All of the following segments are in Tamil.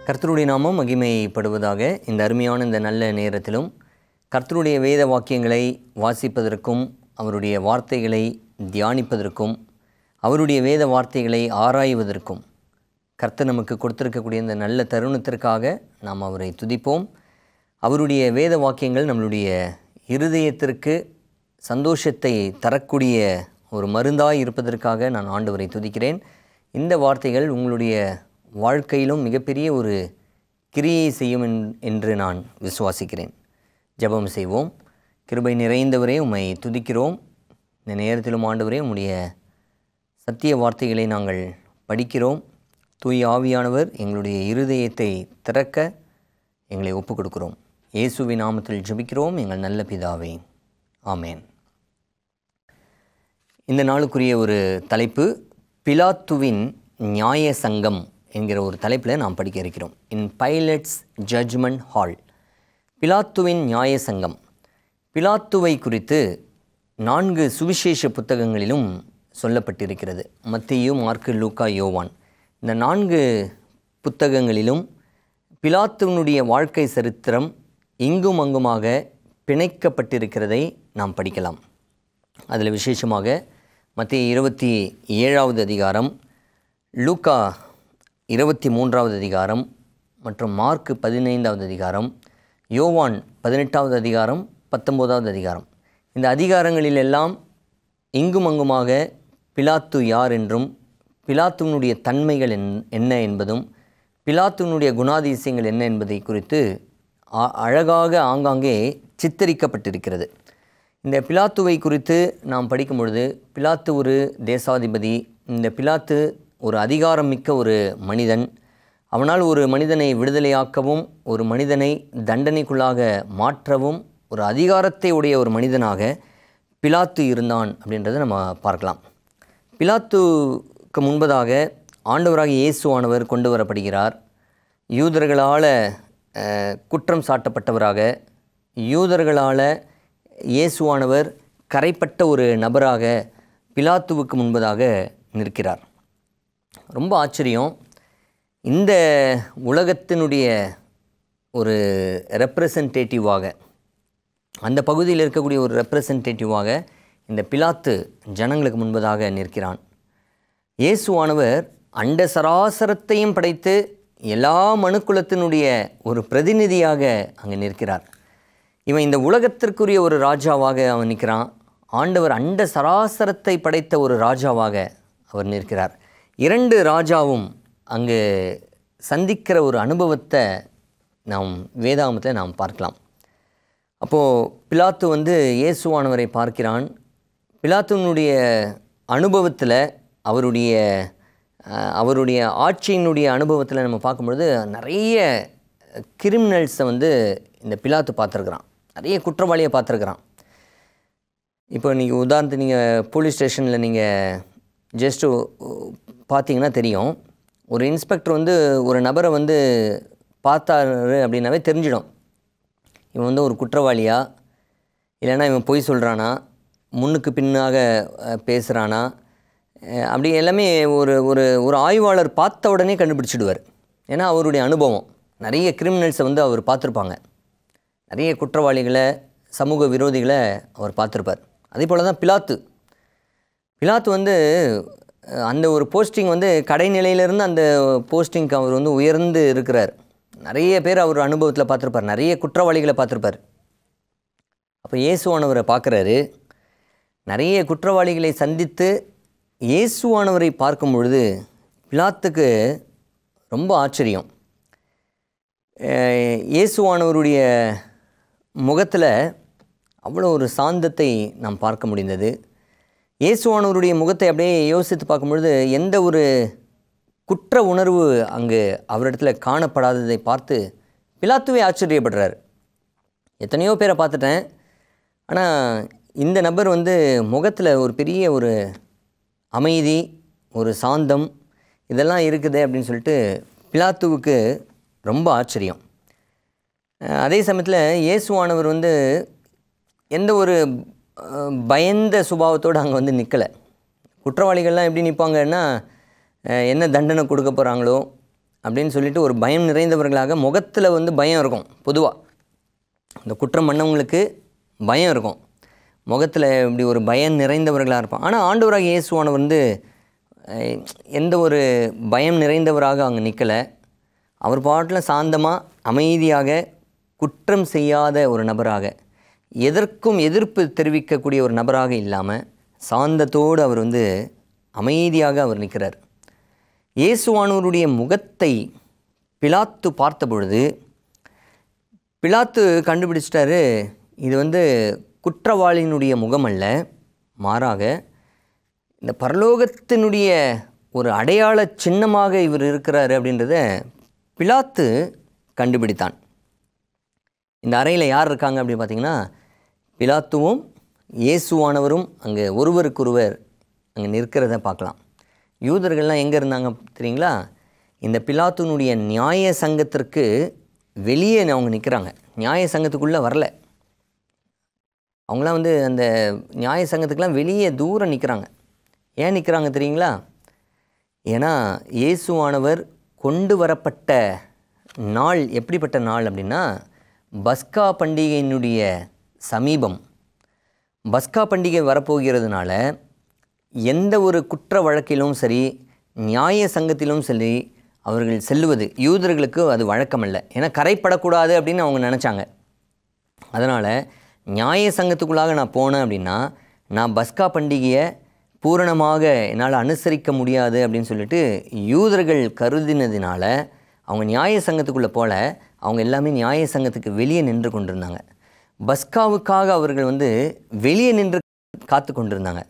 கர்த்தருடைய நாமம் மகிமைப்படுவதாக. இந்த அருமையான இந்த நல்ல நேரத்திலும் கர்த்தருடைய வேத வாக்கியங்களை வாசிப்பதற்கும் அவருடைய வார்த்தைகளை தியானிப்பதற்கும் அவருடைய வேத வார்த்தைகளை ஆராய்வதற்கும் கர்த்தர் நமக்கு கொடுத்திருக்கக்கூடிய இந்த நல்ல தருணத்திற்காக நாம் அவரை துதிப்போம். அவருடைய வேத வாக்கியங்கள் நம்மளுடைய இருதயத்திற்கு சந்தோஷத்தை தரக்கூடிய ஒரு மருந்தாய் இருப்பதற்காக நான் ஆண்டவரை துதிக்கிறேன். இந்த வார்த்தைகள் உங்களுடைய வாழ்க்கையிலும் மிகப்பெரிய ஒரு கிரியை செய்யும் என்று நான் விசுவாசிக்கிறேன். ஜெபம் செய்வோம். கிருபை நிறைந்தவரே, உம்மை துதிக்கிறோம். இந்த நேரத்திலும் ஆண்டவரே, உம்முடைய சத்திய வார்த்தைகளை நாங்கள் படிக்கிறோம். தூய ஆவியானவர் எங்களுடைய இருதயத்தை திறக்க எங்களை ஒப்புக் கொடுக்கிறோம். இயேசுவின் நாமத்தில் ஜெபிக்கிறோம் எங்கள் நல்ல பிதாவே, ஆமேன். இந்த நாளுக்குரிய ஒரு தலைப்பு பிலாத்துவின் நியாய சங்கம் என்கிற ஒரு தலைப்பில் நாம் படிக்க இருக்கிறோம். இன் பைலட்ஸ் ஜட்ஜ்மெண்ட் ஹால். பிலாத்துவின் நியாய சங்கம். பிலாத்துவை குறித்து 4 சுவிசேஷ புத்தகங்களிலும் சொல்லப்பட்டிருக்கிறது. மத்தேயு, மாற்கு, லூக்கா, யோவான். இந்த 4 புத்தகங்களிலும் பிலாத்துவனுடைய வாழ்க்கை சரித்திரம் இங்கும் அங்குமாக பிணைக்கப்பட்டிருக்கிறதை நாம் படிக்கலாம். அதில் விசேஷமாக மத்தேயு 27வது அதிகாரம், லூக்கா 23வது அதிகாரம் மற்றும் மார்க்கு 15வது அதிகாரம், யோவான் 18வது அதிகாரம், 19வது அதிகாரம். இந்த அதிகாரங்களிலெல்லாம் இங்கும் அங்குமாக பிலாத்து யார் என்றும் பிலாத்துவனுடைய தன்மைகள் என்ன என்பதும் பிலாத்துவனுடைய குணாதிசயங்கள் என்ன என்பதை குறித்து அழகாக ஆங்காங்கே சித்தரிக்கப்பட்டிருக்கிறது. இந்த பிலாத்துவை குறித்து நாம் படிக்கும் பொழுது, பிலாத்து ஒரு தேசாதிபதி. இந்த பிலாத்து ஒரு அதிகாரம் மிக்க ஒரு மனிதன். அவனால் ஒரு மனிதனை விடுதலையாக்கவும் ஒரு மனிதனை தண்டனைக்குள்ளாக மாற்றவும் ஒரு அதிகாரத்தை உடைய ஒரு மனிதனாக பிலாத்து இருந்தான் அப்படின்றத நம்ம பார்க்கலாம். பிலாத்துக்கு முன்பதாக ஆண்டவராகிய இயேசுவானவர் கொண்டு வரப்படுகிறார். யூதர்களால் குற்றம் சாட்டப்பட்டவராக, யூதர்களால் இயேசுவானவர் கரைப்பட்ட ஒரு நபராக பிலாத்துவுக்கு முன்பதாக நிற்கிறார். ரொம்ப ஆச்சரியம். இந்த உலகத்தினுடைய ஒரு ரெப்ரசன்டேட்டிவாக, அந்த பகுதியில் இருக்கக்கூடிய ஒரு ரெப்ரசன்டேட்டிவாக இந்த பிலாத்து ஜனங்களுக்கு முன்பதாக நிற்கிறான். இயேசுவானவர் அண்ட சராசரத்தையும் படைத்து எல்லா மனுக்குலத்தினுடைய ஒரு பிரதிநிதியாக அங்கே நிற்கிறார். இவன் இந்த உலகத்திற்குரிய ஒரு ராஜாவாக அவன் நிற்கிறான். ஆண்டவர் அண்ட சராசரத்தை படைத்த ஒரு ராஜாவாக அவர் நிற்கிறார். 2 ராஜாவும் அங்கு சந்திக்கிற ஒரு அனுபவத்தை நாம் வேதாகமத்தில் நாம் பார்க்கலாம். அப்போது பிலாத்து இயேசுவானவரை பார்க்கிறான். பிலாத்துனுடைய அனுபவத்தில், அவருடைய ஆட்சியினுடைய அனுபவத்தில் நம்ம பார்க்கும்பொழுது நிறைய கிரிமினல்ஸை இந்த பிலாத்து பார்த்துருக்குறான். நிறைய குற்றவாளியை பார்த்துருக்குறான். இப்போ நீங்கள் உதாரணத்துக்கு நீங்கள் போலீஸ் ஸ்டேஷனில் நீங்கள் ஜஸ்ட்டு பார்த்தீங்கன்னா தெரியும். ஒரு இன்ஸ்பெக்டர் ஒரு நபரை பார்த்தாரு அப்படின்னாவே தெரிஞ்சிடும், இவன் ஒரு குற்றவாளியா, இல்லைன்னா இவன் பொய் சொல்கிறானா, முன்னுக்கு பின்னாக பேசுகிறானா, அப்படி எல்லாமே ஒரு ஒரு ஒரு ஆய்வாளர் பார்த்த உடனே கண்டுபிடிச்சிடுவார். ஏன்னா அவருடைய அனுபவம். நிறைய கிரிமினல்ஸை அவர் பார்த்துருப்பாங்க. நிறைய குற்றவாளிகளை, சமூக விரோதிகளை அவர் பார்த்துருப்பார். அதே போல் தான் பிலாத்து அந்த ஒரு போஸ்டிங் கடைநிலையிலேருந்து அந்த போஸ்டிங்க்கு அவர் உயர்ந்து இருக்கிறார். நிறைய பேர் அவர் அனுபவத்தில் பார்த்துருப்பார். நிறைய குற்றவாளிகளை பார்த்துருப்பார். அப்போ இயேசுவானவரை பார்க்குறாரு. நிறைய குற்றவாளிகளை சந்தித்து இயேசுவானவரை பார்க்கும் பொழுது பிலாத்துக்கு ரொம்ப ஆச்சரியம். இயேசுவானவருடைய முகத்தில் அவ்வளோ ஒரு சாந்தத்தை நாம் பார்க்க முடிந்தது. இயேசுவானவருடைய முகத்தை அப்படியே யோசித்து பார்க்கும்பொழுது எந்த ஒரு குற்ற உணர்வு அங்கு அவரிடத்தில் காணப்படாததை பார்த்து பிலாத்துவே ஆச்சரியப்படுறார். எத்தனையோ பேரை பார்த்துட்டேன், ஆனால் இந்த நபர் முகத்தில் ஒரு பெரிய ஒரு அமைதி, ஒரு சாந்தம் இதெல்லாம் இருக்குது அப்படின்னு சொல்லிட்டு பிலாத்துவுக்கு ரொம்ப ஆச்சரியம். அதே சமயத்தில் இயேசுவானவர் எந்த ஒரு பயந்த சுபாவத்தோடு அங்கே நிற்கலை. குற்றவாளிகள்லாம் எப்படி நிற்பாங்கன்னா, என்ன தண்டனை கொடுக்க போகிறாங்களோ அப்படின்னு சொல்லிட்டு ஒரு பயம் நிறைந்தவர்களாக, முகத்தில் வந்து பயம் இருக்கும். பொதுவாக இந்த குற்றம் பண்ணவங்களுக்கு பயம் இருக்கும், முகத்தில் இப்படி ஒரு பயம் நிறைந்தவர்களாக இருப்பான். ஆனால் ஆண்டவராக இயேசுவானவர் வந்து எந்த ஒரு பயம் நிறைந்தவராக அங்கே நிற்கலை. அவர் பாட்டில் சாந்தமாக அமைதியாக குற்றம் செய்யாத ஒரு நபராக, எதற்கும் எதிர்ப்பு தெரிவிக்கக்கூடிய ஒரு நபராக இல்லாமல் சாந்தத்தோடு அவர் வந்து அமைதியாக அவர் நிற்கிறார். இயேசுவானவருடைய முகத்தை பிலாத்து பார்த்த பொழுது பிலாத்து கண்டுபிடிச்சிட்டாரு, இது வந்து குற்றவாளியினுடைய முகம் அல்ல, மாறாக இந்த பரலோகத்தினுடைய ஒரு அடையாள சின்னமாக இவர் இருக்கிறாரு அப்படின்றத பிலாத்து கண்டுபிடித்தான். இந்த அறையில் யார் இருக்காங்க அப்படின்னு பார்த்தீங்கன்னா, பிலாத்துவும் இயேசுவானவரும் அங்கே ஒருவருக்கொருவர் அங்கே நிற்கிறத பார்க்கலாம். யூதர்கள்லாம் எங்கே இருந்தாங்க தெரியுங்களா? இந்த பிலாத்துனுடைய நியாய சங்கத்திற்கு வெளியே அவங்க நிற்கிறாங்க. நியாய சங்கத்துக்குள்ளே வரல. அவங்களாம் வந்து அந்த நியாய சங்கத்துக்கெலாம் வெளியே தூரம் நிற்கிறாங்க. ஏன் நிற்கிறாங்க தெரியுங்களா? ஏன்னா இயேசுவானவர் கொண்டு வரப்பட்ட நாள் எப்படிப்பட்ட நாள் அப்படின்னா, பஸ்கா பண்டிகையினுடைய சமீபம். பஸ்கா பண்டிகை வரப்போகிறதுனால எந்த ஒரு குற்ற வழக்கிலும் சரி, நியாய சங்கத்திலும் சரி அவர்கள் செல்லுவது யூதர்களுக்கு அது வழக்கமல்ல. ஏன்னா கரைப்படக்கூடாது அப்படின்னு அவங்க நினச்சாங்க. அதனால் நியாய சங்கத்துக்குள்ளாக நான் போனேன் அப்படின்னா நான் பஸ்கா பண்டிகையை பூரணமாக என்னால் அனுசரிக்க முடியாது அப்படின்னு சொல்லிட்டு யூதர்கள் கருதினதினால அவங்க நியாய சங்கத்துக்குள்ளே போல, அவங்க எல்லாமே நியாய சங்கத்துக்கு வெளியே நின்று கொண்டிருந்தாங்க. பஸ்காவுக்காக அவர்கள் வந்து வெளியே நின்று காத்து கொண்டிருந்தாங்க.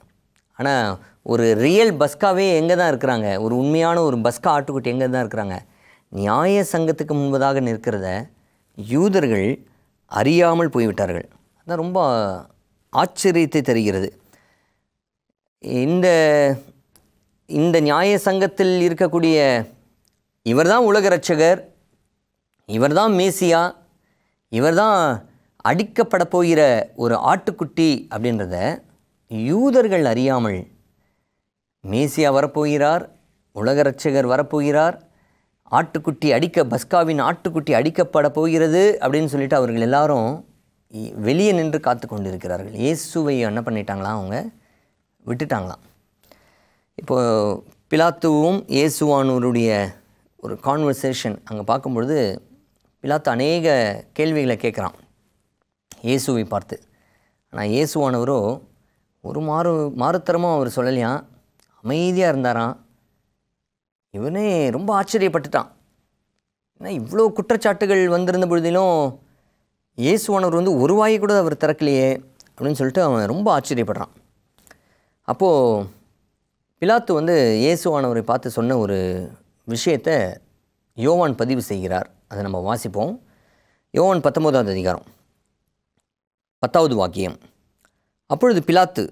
ஆனால் ஒரு ரியல் பஸ்காவே எங்கே தான் இருக்கிறாங்க? ஒரு உண்மையான ஒரு பஸ்கா ஆட்டுக்குட்டி எங்கே தான் இருக்கிறாங்க? நியாய சங்கத்துக்கு முன்பதாக நிற்கிறத யூதர்கள் அறியாமல் போய்விட்டார்கள். அதான் ரொம்ப ஆச்சரியத்தை தருகிறது. இந்த நியாய சங்கத்தில் இருக்கக்கூடிய இவர் தான் உலக இரட்சகர், இவர் தான் மேசியா, இவர் தான் அடிக்கப்பட போகிற ஒரு ஆட்டுக்குட்டி அப்படின்றத யூதர்கள் அறியாமல், மேசியா வரப்போகிறார், உலக இரட்சகர் வரப்போகிறார், ஆட்டுக்குட்டி பஸ்காவின் ஆட்டுக்குட்டி அடிக்கப்பட போகிறது அப்படின்னு சொல்லிட்டு அவர்கள் எல்லாரும் வெளியே நின்று காத்து கொண்டு இருக்கிறார்கள். இயேசுவை என்ன பண்ணிட்டாங்களாம்? அவங்க விட்டுட்டாங்களாம். இப்போது பிலாத்துவும் இயேசுவானவருடைய ஒரு கான்வர்சேஷன் அங்கே பார்க்கும்பொழுது பிலாத்து அநேக கேள்விகளை கேட்குறான் இயேசுவை பார்த்து. ஆனால் இயேசுவானவரோ ஒரு மாறுத்தரமாக அவர் சொல்லலையாம், அமைதியாக இருந்தாராம். இவனே ரொம்ப ஆச்சரியப்பட்டுட்டான். ஏன்னா இவ்வளோ குற்றச்சாட்டுகள் வந்திருந்த பொழுதிலும் இயேசுவானவர் வந்து ஒரு வாயை கூட அவர் திறக்கலையே அப்படின்னு சொல்லிட்டு அவன் ரொம்ப ஆச்சரியப்படுறான். அப்போது பிலாத்து வந்து இயேசுவானவரை பார்த்து சொன்ன ஒரு விஷயத்தை யோவான் பதிவு செய்கிறார். அதை நம்ம வாசிப்போம். யோவான் 19வது அதிகாரம் 10வது வாக்கியம். அப்பொழுது பிலாத்து,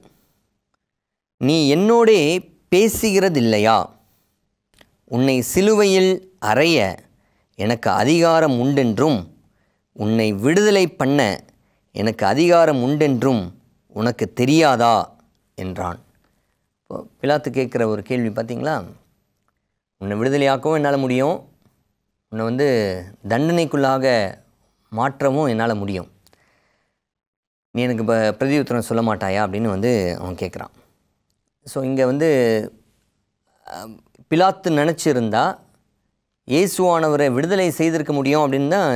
நீ என்னோடே பேசுகிறதில்லையா? உன்னை சிலுவையில் அறைய எனக்கு அதிகாரம் உண்டென்றும் உன்னை விடுதலை பண்ண எனக்கு அதிகாரம் உண்டென்றும் உனக்கு தெரியாதா என்றான். இப்போ பிலாத்து கேட்குற ஒரு கேள்வி பார்த்தீங்களா? உன்னை விடுதலையாக்கவும் என்னால் முடியும், உன்னை வந்து தண்டனைக்குள்ளாக மாற்றவும் என்னால் முடியும், நீ எனக்கு இப்போ பிரதி உத்தரம் சொல்ல மாட்டாயா அப்படின்னு வந்து அவன் கேட்குறான். ஸோ இங்கே வந்து பிலாத்து நினச்சிருந்தா இயேசுவானவரை விடுதலை செய்திருக்க முடியும் அப்படின்னு தான்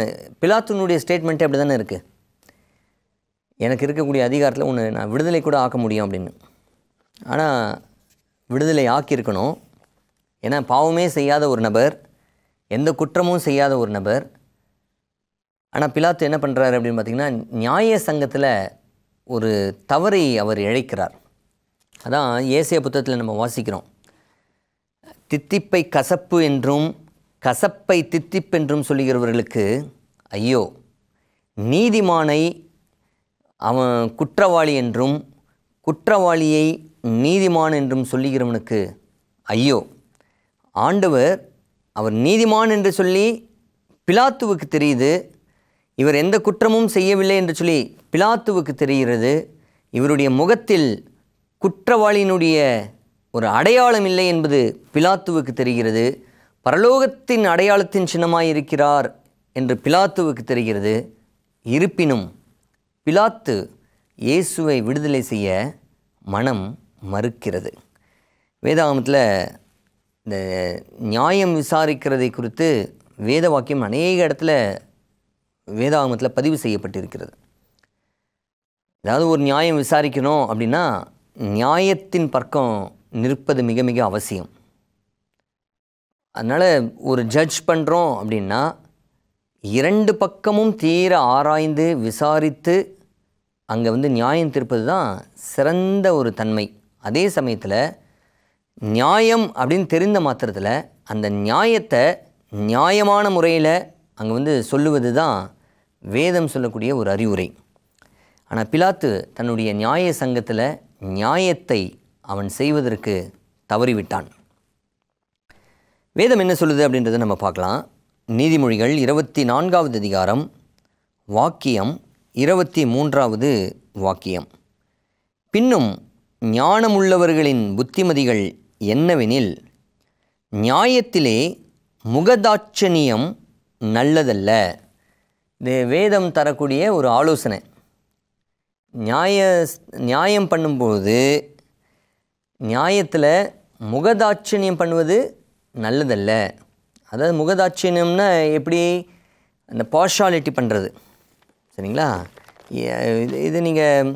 பிலாத்துனுடைய ஸ்டேட்மெண்ட்டே அப்படி தானே இருக்குது. எனக்கு இருக்கக்கூடிய அதிகாரத்தில் ஒன்று நான் விடுதலை கூட ஆக்க முடியும் அப்படின்னு. ஆனால் விடுதலை ஆக்கியிருக்கணும். ஏன்னா பாவமே செய்யாத ஒரு நபர், எந்த குற்றமும் செய்யாத ஒரு நபர். ஆனால் பிலாத்து என்ன பண்ணுறாரு அப்படின்னு பார்த்திங்கன்னா, நியாய சங்கத்தில் ஒரு தவறை அவர் இழைக்கிறார். அதான் ஏசாயா புத்தகத்தில் நம்ம வாசிக்கிறோம், தித்திப்பை கசப்பு என்றும் கசப்பை தித்திப்பென்றும் சொல்லுகிறவர்களுக்கு ஐயோ, நீதிமானை அவன் குற்றவாளி என்றும் குற்றவாளியை நீதிமான் என்றும் சொல்லுகிறவனுக்கு ஐயோ. ஆண்டவர் அவர் நீதிமான் என்று சொல்லி பிலாத்துவுக்கு தெரியுது, இவர் எந்த குற்றமும் செய்யவில்லை என்று சொல்லி பிலாத்துவுக்கு தெரிகிறது. இவருடைய முகத்தில் குற்றவாளியினுடைய ஒரு அடையாளம் இல்லை என்பது பிலாத்துவுக்கு தெரிகிறது. பரலோகத்தின் அடையாளத்தின் சின்னமாயிருக்கிறார் என்று பிலாத்துவுக்கு தெரிகிறது. இருப்பினும் பிலாத்து இயேசுவை விடுதலை செய்ய மனம் மறுக்கிறது. வேதாகமத்தில் இந்த நியாயம் விசாரிக்கிறதை குறித்து வேத வாக்கியம் அநேக இடத்துல வேதாகமத்தில் பதிவு செய்யப்பட்டிருக்கிறது. அதாவது ஒரு நியாயம் விசாரிக்கணும் அப்படின்னா நியாயத்தின் பக்கம் நிற்பது மிக மிக அவசியம். அதனால் ஒரு ஜட்ஜ் பண்ணுறோம் அப்படின்னா 2 பக்கமும் தீர ஆராய்ந்து விசாரித்து அங்கே நியாயம் தீர்ப்பது தான் சிறந்த ஒரு தன்மை. அதே சமயத்தில் நியாயம் அப்படின்னு தெரிந்த மாத்திரத்தில் அந்த நியாயத்தை நியாயமான முறையில் அங்கே சொல்லுவது தான் வேதம் சொல்லக்கூடிய ஒரு அறிவுரை. ஆனால் பிலாத்து தன்னுடைய நியாய சங்கத்தில் நியாயத்தை அவன் செய்வதற்கு தவறிவிட்டான். வேதம் என்ன சொல்லுது அப்படின்றத நம்ம பார்க்கலாம். நீதிமொழிகள் 24வது அதிகாரம் வாக்கியம் 23வது வாக்கியம். பின்னும் ஞானமுள்ளவர்களின் புத்திமதிகள் என்னவெனில், நியாயத்திலே முகதாட்சணியம் நல்லதல்ல. இது வேதம் தரக்கூடிய ஒரு ஆலோசனை. நியாயம் பண்ணும்போது நியாயத்தில் முகதாட்சணியம் பண்ணுவது நல்லதல்ல. அதாவது முகதாட்சணியம்னா எப்படி, அந்த பார்ஷாலிட்டி பண்ணுறது, சரிங்களா? இது நீங்கள்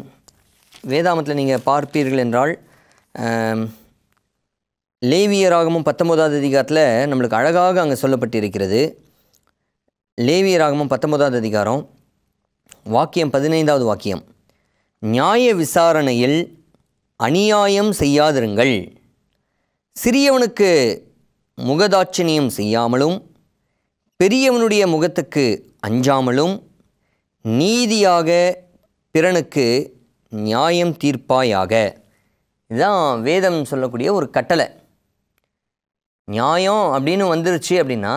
வேதாகமத்தில் நீங்கள் பார்ப்பீர்கள் என்றால் லேவியராகமம் 19வது அதிகாரத்தில் நம்மளுக்கு அழகாக அங்கே சொல்லப்பட்டிருக்கிறது. லேவியராகமம் 19வது அதிகாரம் வாக்கியம் 15வது வாக்கியம். நியாய விசாரணையில் அநியாயம் செய்யாதிருங்கள், சிறியவனுக்கு முகதாட்சணியம் செய்யாமலும் பெரியவனுடைய முகத்துக்கு அஞ்சாமலும் நீதியாக பிறனுக்கு நியாயம் தீர்ப்பாயாக. இதுதான் வேதம் சொல்லக்கூடிய ஒரு கட்டளை. நியாயம் அப்படின்னு வந்துருச்சு அப்படின்னா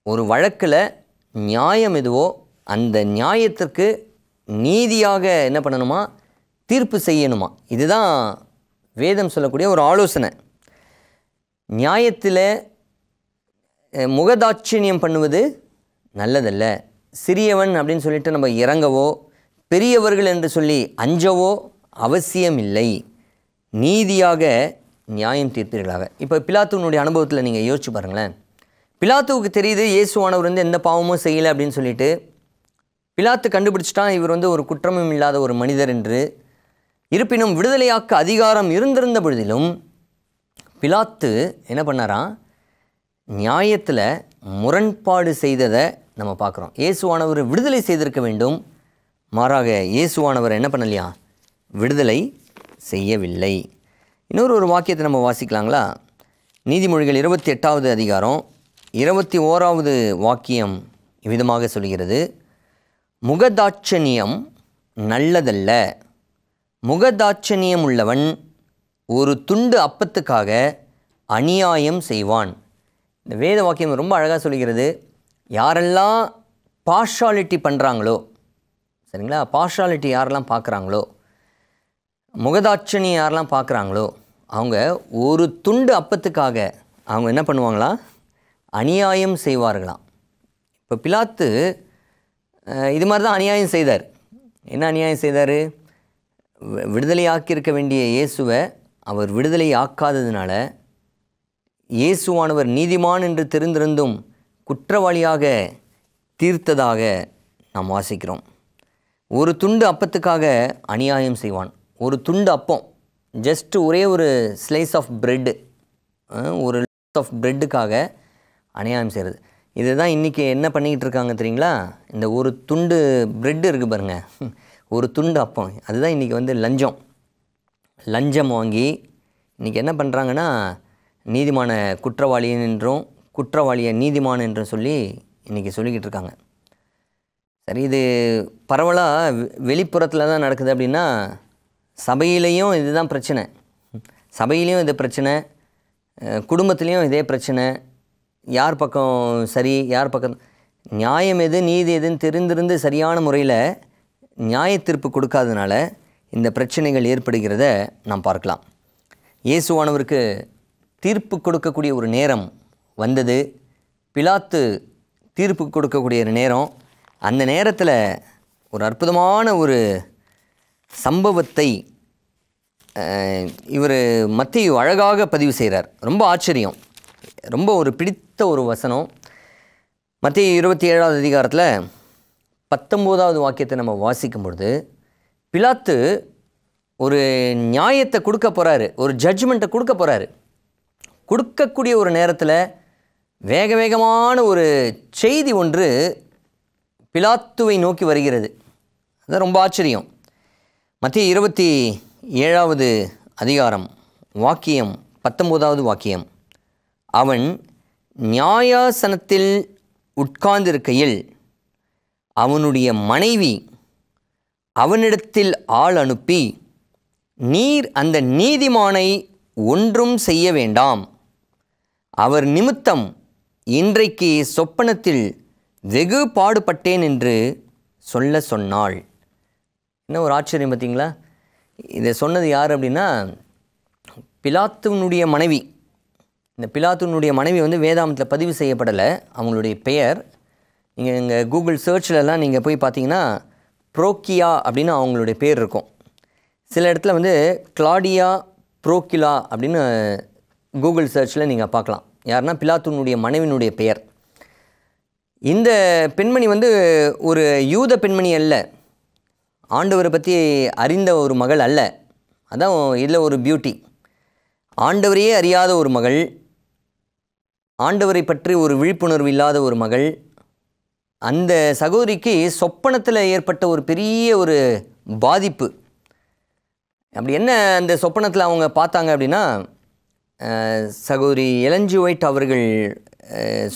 ஒரு வழக்கில் நியாயம் எதுவோ அந்த நியாயத்திற்கு நீதியாக என்ன பண்ணணுமா, தீர்ப்பு செய்யணுமா. இதுதான் வேதம் சொல்லக்கூடிய ஒரு ஆலோசனை. நியாயத்தில் முகதாட்சணியம் பண்ணுவது நல்லதல்ல. சிறியவன் அப்படின்னு சொல்லிட்டு நம்ம இறங்கவோ பெரியவர்கள் என்று சொல்லி அஞ்சவோ அவசியம் இல்லை. நீதியாக நியாயம் தீர்ப்பீர்களாக. இப்போ பிலாத்துவனுடைய அனுபவத்தில் நீங்கள் யோசிச்சு பாருங்களேன். பிலாத்துவுக்கு தெரியுது இயேசுவானவர் எந்த பாவமும் செய்யலை அப்படின்னு சொல்லிட்டு. பிலாத்து கண்டுபிடிச்சிட்டான் இவர் ஒரு குற்றமும் இல்லாத ஒரு மனிதர் என்று. இருப்பினும் விடுதலையாக்க அதிகாரம் இருந்திருந்த பொழுதிலும் பிலாத்து என்ன பண்ணாராம், நியாயத்தில் முரண்பாடு செய்ததை நம்ம பார்க்குறோம். இயேசுவானவர் விடுதலை செய்திருக்க வேண்டும், மாறாக இயேசுவானவர் என்ன பண்ணலையா, விடுதலை செய்யவில்லை. இன்னொரு வாக்கியத்தை நம்ம வாசிக்கலாங்களா? நீதிமொழிகள் 28வது அதிகாரம் 21வது வாக்கியம் இவ்விதமாக சொல்கிறது. முகதாட்சணியம் நல்லதல்ல, முகதாட்சணியம் உள்ளவன் ஒரு துண்டு அப்பத்துக்காக அநியாயம் செய்வான். இந்த வேத வாக்கியம் ரொம்ப அழகாக சொல்கிறது. யாரெல்லாம் பார்ஷாலிட்டி பண்ணுறாங்களோ, சரிங்களா, பார்ஷாலிட்டி யாரெல்லாம் பார்க்குறாங்களோ, முகதாட்சணியம் யாரெல்லாம் பார்க்குறாங்களோ, அவங்க ஒரு துண்டு அப்பத்துக்காக அவங்க என்ன பண்ணுவாங்களாம், அநியாயம் செய்வார்களாம். இப்போ பிலாத்து இது மாதிரி தான் அநியாயம் செய்தார். என்ன அநியாயம் செய்தார்? விடுதலை ஆக்கியிருக்க வேண்டிய இயேசுவை அவர் விடுதலை ஆக்காததுனால இயேசுவானவர் நீதிமான் என்று தெரிந்திருந்தும் குற்றவாளியாக தீர்த்ததாக நாம் வாசிக்கிறோம். ஒரு துண்டு அப்பத்துக்காக அநியாயம் செய்வான். ஒரு துண்டு அப்பம், ஜஸ்ட் ஒரே ஒரு ஸ்லைஸ் ஆஃப் பிரெட்டு, ஒரு ஆஃப் பிரெட்டுக்காக அநியாயம் செய்கிறது. இதுதான் இன்றைக்கி என்ன பண்ணிக்கிட்டு இருக்காங்க தெரியுங்களா? இந்த ஒரு துண்டு பிரெட்டு இருக்குது பாருங்கள், ஒரு துண்டு அப்பம், அதுதான் இன்றைக்கி லஞ்சம் வாங்கி இன்றைக்கி என்ன பண்ணுறாங்கன்னா, நீதிமான குற்றவாளியின் என்றும் குற்றவாளியை நீதிமான் என்றும் சொல்லி இன்றைக்கி சொல்லிக்கிட்டு இருக்காங்க. சரி, இது பரவலாக வெளிப்புறத்தில் தான் நடக்குது அப்படின்னா சபையிலையும் இதுதான் பிரச்சனை. சபையிலையும் இது பிரச்சனை, குடும்பத்துலேயும் இதே பிரச்சனை. யார் பக்கம் சரி, யார் பக்கம் நியாயம் எது நீதி எதுன்னு தெரிந்திருந்து சரியான முறையில் நியாய தீர்ப்பு கொடுக்காதனால இந்த பிரச்சனைகள் ஏற்படுகிறத நாம் பார்க்கலாம். இயேசுவானவருக்கு தீர்ப்பு கொடுக்கக்கூடிய ஒரு நேரம் வந்தது. பிலாத்து தீர்ப்பு கொடுக்கக்கூடிய நேரம். அந்த நேரத்தில் ஒரு அற்புதமான ஒரு சம்பவத்தை இவர் மத்தேயு அழகாக பதிவு செய்கிறார். ரொம்ப ஆச்சரியம், ரொம்ப ஒரு பிடித்த ஒரு வசனம். மத்தேயு 27வது அதிகாரத்தில் 19வது வாக்கியத்தை நம்ம வாசிக்கும் பொழுது, பிலாத்து ஒரு நியாயத்தை கொடுக்க போகிறாரு, ஒரு ஜட்ஜ்மெண்ட்டை கொடுக்க போகிறாரு. கொடுக்கக்கூடிய ஒரு நேரத்தில் வேக வேகமான ஒரு செய்தி ஒன்று பிலாத்துவை நோக்கி வருகிறது. அது ரொம்ப ஆச்சரியம். மத்தேயு 27வது அதிகாரம் வாக்கியம் 19வது வாக்கியம். அவன் நியாயாசனத்தில் உட்கார்ந்திருக்கையில் அவனுடைய மனைவி அவனிடத்தில் ஆள் அனுப்பி, நீர் அந்த நீதிமானை ஒன்றும் செய்ய வேண்டாம், அவர் நிமித்தம் இன்றைக்கு சொப்பனத்தில் வெகு பாடுபட்டேன் என்று சொல்ல சொன்னாள். என்ன ஒரு ஆச்சரியம் பார்த்தீங்களா? இதை சொன்னது யார் அப்படின்னா பிலாத்துனுடைய மனைவி. இந்த பிலாத்துனுடைய மனைவி வேதாமத்தில் பதிவு செய்யப்படலை. அவங்களுடைய பெயர் நீங்கள் எங்கள் கூகுள் சர்ச்லலாம் நீங்கள் போய் பார்த்தீங்கன்னா ப்ரோக்கியா அப்படின்னு அவங்களுடைய பேர் இருக்கும். சில இடத்துல கிளாடியா ப்ரோக்கிலா அப்படின்னு கூகுள் சர்ச்சில் நீங்கள் பார்க்கலாம். யாருன்னா பிலாத்துனுடைய மனைவினுடைய பெயர். இந்த பெண்மணி ஒரு யூத பெண்மணி அல்ல, ஆண்டவரை பற்றி அறிந்த ஒரு மகள் அல்ல. அதான் இதில் ஒரு பியூட்டி. ஆண்டவரையே அறியாத ஒரு மகள், ஆண்டவரை பற்றி ஒரு விழிப்புணர்வு இல்லாத ஒரு மகள். அந்த சகோதரிக்கு சொப்பனத்தில் ஏற்பட்ட ஒரு பெரிய ஒரு பாதிப்பு. அப்படி என்ன அந்த சொப்பனத்தில் அவங்க பார்த்தாங்க அப்படின்னா, சகோதரி எலன் ஜி ஒயிட் அவர்கள்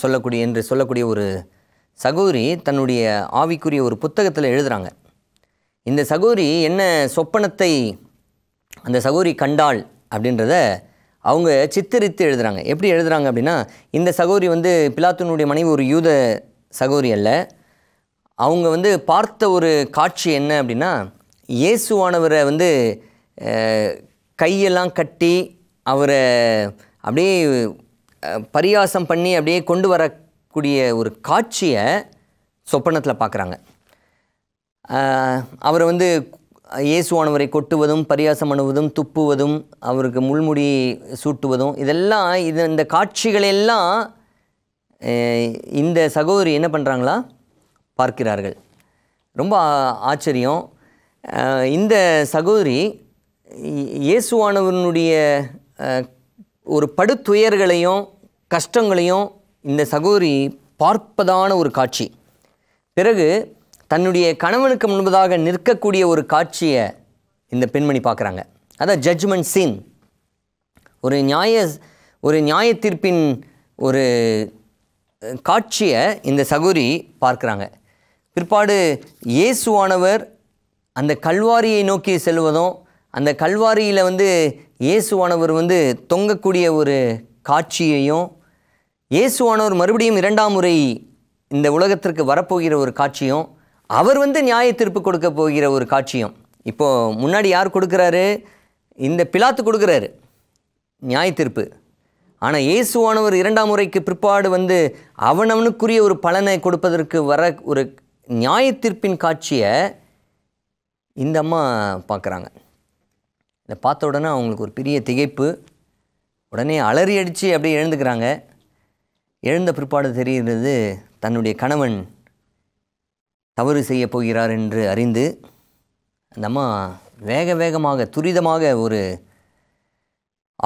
சொல்லக்கூடிய ஒரு சகோதரி தன்னுடைய ஆவிக்குரிய ஒரு புத்தகத்தில் எழுதுகிறாங்க. இந்த சகோதரி என்ன சொப்பனத்தை அந்த சகோதரி கண்டாள் அப்படின்றத அவங்க சித்தரித்து எழுதுகிறாங்க. எப்படி எழுதுகிறாங்க அப்படின்னா, இந்த சகோதரி பிலாத்துனுடைய மனைவி ஒரு யூத சகோதரி அல்ல. அவங்க பார்த்த ஒரு காட்சி என்ன அப்படின்னா, இயேசுவானவரை கையெல்லாம் கட்டி அவரை அப்படியே பரியாசம் பண்ணி அப்படியே கொண்டு வரக்கூடிய ஒரு காட்சியை சொப்பனத்தில் பார்க்குறாங்க. அவரை இயேசுவானவரை கொட்டுவதும், பரியாசம் பண்ணுவதும், துப்புவதும், அவருக்கு முள்முடி சூட்டுவதும், இதெல்லாம் இந்த காட்சிகளெல்லாம் இந்த சகோதரி என்ன பண்ணுறாங்களா பார்க்கிறார்கள். ரொம்ப ஆச்சரியம். இந்த சகோதரி இயேசுவானவனுடைய ஒரு படுத்துயர்களையும் கஷ்டங்களையும் இந்த சகோதரி பார்ப்பதான ஒரு காட்சி. பிறகு தன்னுடைய கணவனுக்கு முன்பதாக நிற்கக்கூடிய ஒரு காட்சியை இந்த பெண்மணி பார்க்குறாங்க. அதான் ஜட்ஜ்மெண்ட் சீன். ஒரு நியாய தீர்ப்பின் ஒரு காட்சியை இந்த சகோதரி பார்க்குறாங்க. பிற்பாடு இயேசுவானவர் அந்த கல்வாரியை நோக்கி செல்வதும், அந்த கல்வாரியில் இயேசுவானவர் தொங்கக்கூடிய ஒரு காட்சியையும், இயேசுவானவர் மறுபடியும் 2ஆம் முறை இந்த உலகத்திற்கு வரப்போகிற ஒரு காட்சியும், அவர் நியாய தீர்ப்பு கொடுக்க போகிற ஒரு காட்சியும். இப்போது முன்னாடி யார் கொடுக்குறாரு? இந்த பிலாத்து கொடுக்குறாரு நியாய தீர்ப்பு. ஆனால் இயேசுவானவர் 2ஆம் முறைக்கு பிற்பாடு அவனவனுக்குரிய ஒரு பலனை கொடுப்பதற்கு வர ஒரு நியாய தீர்ப்பின் காட்சியை இந்த அம்மா பார்க்குறாங்க. இதை பார்த்த உடனே அவங்களுக்கு ஒரு பெரிய திகைப்பு. உடனே அலறி அடித்து அப்படியே எழுந்துக்கிறாங்க. எழுந்த பிற்பாடு தெரிகிறது தன்னுடைய கணவன் தவறு செய்ய போகிறார் என்று அறிந்து அந்த அம்மா வேக வேகமாக துரிதமாக ஒரு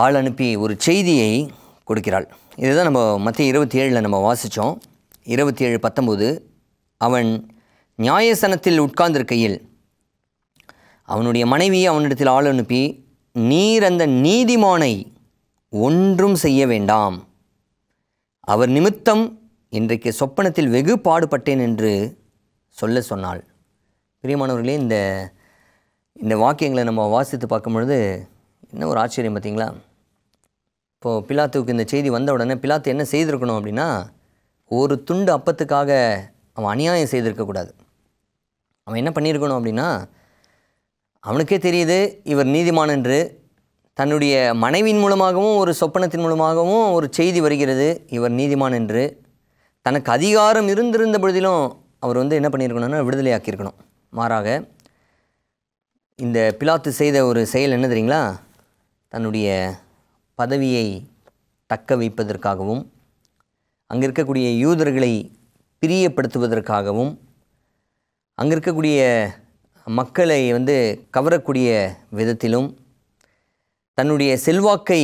ஆள் அனுப்பி ஒரு செய்தியை கொடுக்கிறாள். இதுதான் நம்ம மத்தேயு 27 நம்ம வாசித்தோம். 27:19. அவன் நியாயாசனத்தில் உட்கார்ந்திருக்கையில் அவனுடைய மனைவி அவனிடத்தில் ஆள் அனுப்பி, நீர் அந்த நீதிமானை ஒன்றும் செய்ய வேண்டாம், அவர் நிமித்தம் இன்றைக்கு சொப்பனத்தில் வெகு பாடுபட்டேன் என்று சொல்ல சொன்னாள். பிரியமானவர்களே, இந்த வாக்கியங்களை நம்ம வாசித்து பார்க்கும் பொழுது என்ன ஒரு ஆச்சரியம் பார்த்தீங்களா? இப்போது பிலாத்துவுக்கு இந்த செய்தி வந்த உடனே பிலாத்து என்ன செய்திருக்கணும் அப்படின்னா, ஒரு துண்டு அப்பத்துக்காக அவன் அநியாயம் செய்திருக்கக்கூடாது. அவன் என்ன பண்ணியிருக்கணும் அப்படின்னா, அவனுக்கே தெரியுது இவர் நீதிமான் என்று, தன்னுடைய மனைவியின் மூலமாகவும் ஒரு சொப்பனத்தின் மூலமாகவும் ஒரு செய்தி வருகிறது, இவர் நீதிமான் என்று. தனக்கு அதிகாரம் இருந்திருந்த பொழுதிலும் அவர் என்ன பண்ணியிருக்கணும்னா விடுதலையாக்கியிருக்கணும். மாறாக இந்த பிலாத்து செய்த ஒரு செயல் என்ன தெரியுங்களா? தன்னுடைய பதவியை தக்க வைப்பதற்காகவும் அங்கே இருக்கக்கூடிய யூதர்களை பிரியப்படுத்துவதற்காகவும் அங்கே இருக்கக்கூடிய மக்களை கவரக்கூடிய விதத்திலும் தன்னுடைய செல்வாக்கை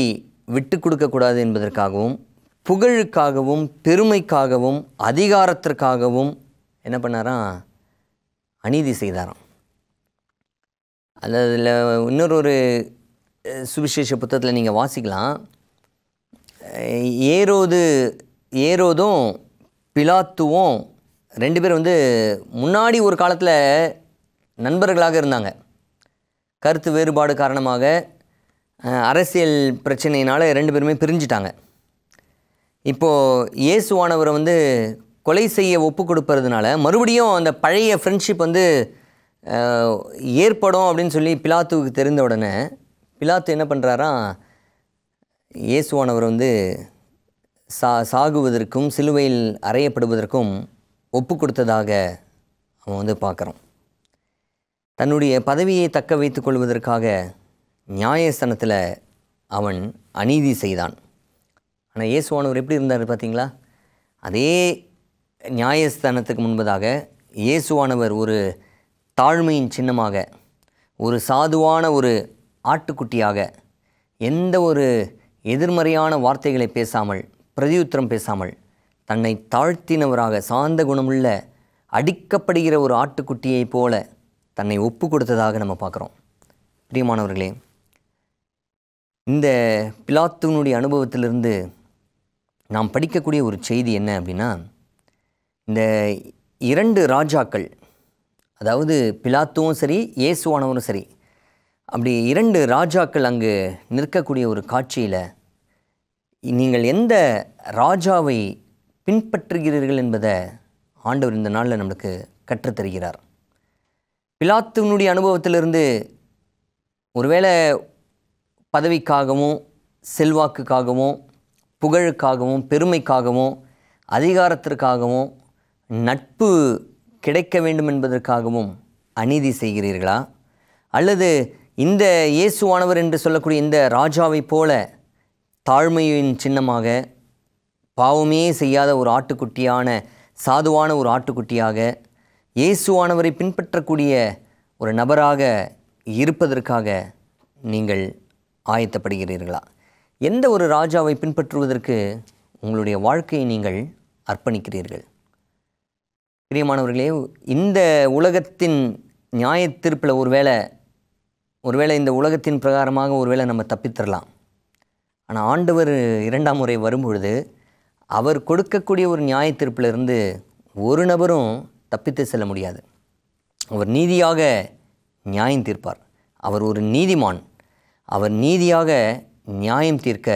விட்டு கொடுக்கக்கூடாது என்பதற்காகவும் புகழுக்காகவும் பெருமைக்காகவும் அதிகாரத்திற்காகவும் என்ன பண்ணாராம்? அநீதி செய்தாராம். அதில் இன்னொரு சுவிசேஷ புத்தகத்தில் நீங்கள் வாசிக்கலாம். ஏரோதும் பிலாத்துவும் 2 பேர் முன்னாடி ஒரு காலத்தில் நண்பர்களாக இருந்தாங்க. கருத்து வேறுபாடு காரணமாக அரசியல் பிரச்சனையினால் 2 பேருமே பிரிஞ்சிட்டாங்க. இப்போது இயேசுவானவரை கொலை செய்ய ஒப்பு கொடுப்பதுனால மறுபடியும் அந்த பழைய ஃப்ரெண்ட்ஷிப் ஏற்படும் அப்படின்னு சொல்லி பிலாத்துவுக்கு தெரிந்த உடனே பிலாத்து என்ன பண்ணுறாராம்? இயேசுவானவர் சாகுவதற்கும் சிலுவையில் அறையப்படுவதற்கும் ஒப்பு கொடுத்ததாக அவன் பார்க்குறோம். தன்னுடைய பதவியை தக்க வைத்து கொள்வதற்காக நியாயஸ்தானத்தில் அவன் அநீதி செய்தான். ஆனால் இயேசுவானவர் எப்படி இருந்தார் பார்த்தீங்களா? அதே நியாயஸ்தானத்துக்கு முன்பதாக இயேசுவானவர் ஒரு தாழ்மையின் சின்னமாக, ஒரு சாதுவான ஒரு ஆட்டுக்குட்டியாக, எந்த ஒரு எதிர்மறையான வார்த்தைகளை பேசாமல், பிரதியுத்தரம் பேசாமல், தன்னை தாழ்த்தினவராக, சாந்த குணமுள்ள அடிக்கப்படுகிற ஒரு ஆட்டுக்குட்டியைப் போல தன்னை ஒப்பு கொடுத்ததாக நம்ம பார்க்குறோம். பிரியமானவர்களே, இந்த பிலாத்துனுடைய அனுபவத்திலிருந்து நாம் படிக்கக்கூடிய ஒரு செய்தி என்ன அப்படின்னா, இந்த 2 ராஜாக்கள், அதாவது பிலாத்துவும் சரி இயேசுவானவரும் சரி, அப்படி 2 ராஜாக்கள் அங்கு நிற்கக்கூடிய ஒரு காட்சியில் நீங்கள் எந்த ராஜாவை பின்பற்றுகிறீர்கள் என்பதை ஆண்டவர் இந்த நாளில் நம்மளுக்கு கற்றுத்தருகிறார். பிலாத்துனுடைய அனுபவத்திலிருந்து ஒருவேளை பதவிக்காகவும் செல்வாக்குக்காகவும் புகழுக்காகவும் பெருமைக்காகவும் அதிகாரத்திற்காகவும் நட்பு கிடைக்க வேண்டும் என்பதற்காகவும் அநீதி செய்கிறீர்களா? அல்லது இந்த இயேசுவானவர் என்று சொல்லக்கூடிய இந்த ராஜாவைப் போல தாழ்மையின் சின்னமாக, பாவமே செய்யாத ஒரு ஆட்டுக்குட்டியான, சாதுவான ஒரு ஆட்டுக்குட்டியாக, இயேசுவானவரை பின்பற்றக்கூடிய ஒரு நபராக இருப்பதற்காக நீங்கள் ஆயத்தப்படுகிறீர்களா? எந்த ஒரு ராஜாவை பின்பற்றுவதற்கு உங்களுடைய வாழ்க்கையை நீங்கள் அர்ப்பணிக்கிறீர்கள்? பிரியமானவர்களே, இந்த உலகத்தின் நியாய தீர்ப்பில் ஒருவேளை இந்த உலகத்தின் பிரகாரமாக ஒருவேளை நம்ம தப்பித்தரலாம். ஆனால் ஆண்டவர் 2ஆம் முறை வரும்பொழுது அவர் கொடுக்கக்கூடிய ஒரு நியாய தீர்ப்பிலிருந்து ஒரு நபரும் தப்பித்து செல்ல முடியாது. அவர் நீதியாக நியாயம் தீர்ப்பார். அவர் ஒரு நீதிமான். அவர் நீதியாக நியாயம் தீர்க்க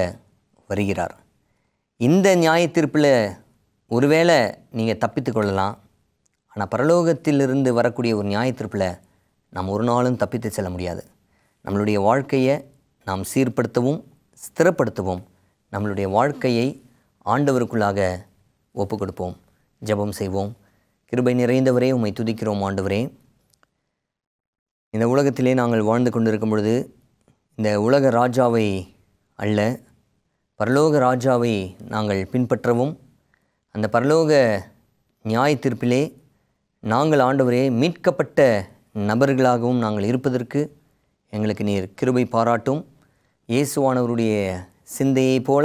வருகிறார். இந்த நியாய தீர்ப்பில் ஒருவேளை நீங்கள் தப்பித்து கொள்ளலாம். ஆனால் பரலோகத்திலிருந்து வரக்கூடிய ஒரு நியாய தீர்ப்பில் நாம் ஒரு நாளும் தப்பித்து செல்ல முடியாது. நம்மளுடைய வாழ்க்கையை நாம் சீர்படுத்தவும் ஸ்திரப்படுத்தவும் நம்மளுடைய வாழ்க்கையை ஆண்டவருக்குள்ளாக ஒப்பு கொடுப்போம். ஜெபம் செய்வோம். கிருபை நிறைந்தவரே, உம்மை துதிக்கிறோம். ஆண்டவரே, இந்த உலகத்திலே நாங்கள் வாழ்ந்து கொண்டிருக்கும் பொழுது இந்த உலக ராஜாவை அல்ல, பரலோக ராஜாவை நாங்கள் பின்பற்றவும், அந்த பரலோக நியாய தீர்ப்பிலே நாங்கள் ஆண்டவரே மீட்கப்பட்ட நபர்களாகவும் நாங்கள் இருப்பதற்கு எங்களுக்கு நீர் கிருபை பாராட்டும். இயேசுவானவருடைய சிந்தையைப் போல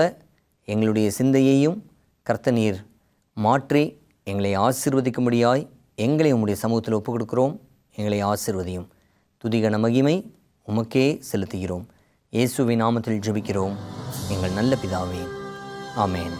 எங்களுடைய சிந்தையையும் கர்த்தர் நீர் மாற்றி எங்களை ஆசீர்வதிக்கும்படியாய் எங்களை உம்முடைய சமூகத்தில் ஒப்புக் கொடுக்கிறோம். எங்களை ஆசீர்வதியும். துதிகன மகிமை உமக்கே செலுத்துகிறோம். இயேசுவின் நாமத்தில் ஜெபிக்கிறோம் எங்கள் நல்ல பிதாவே. ஆமென்.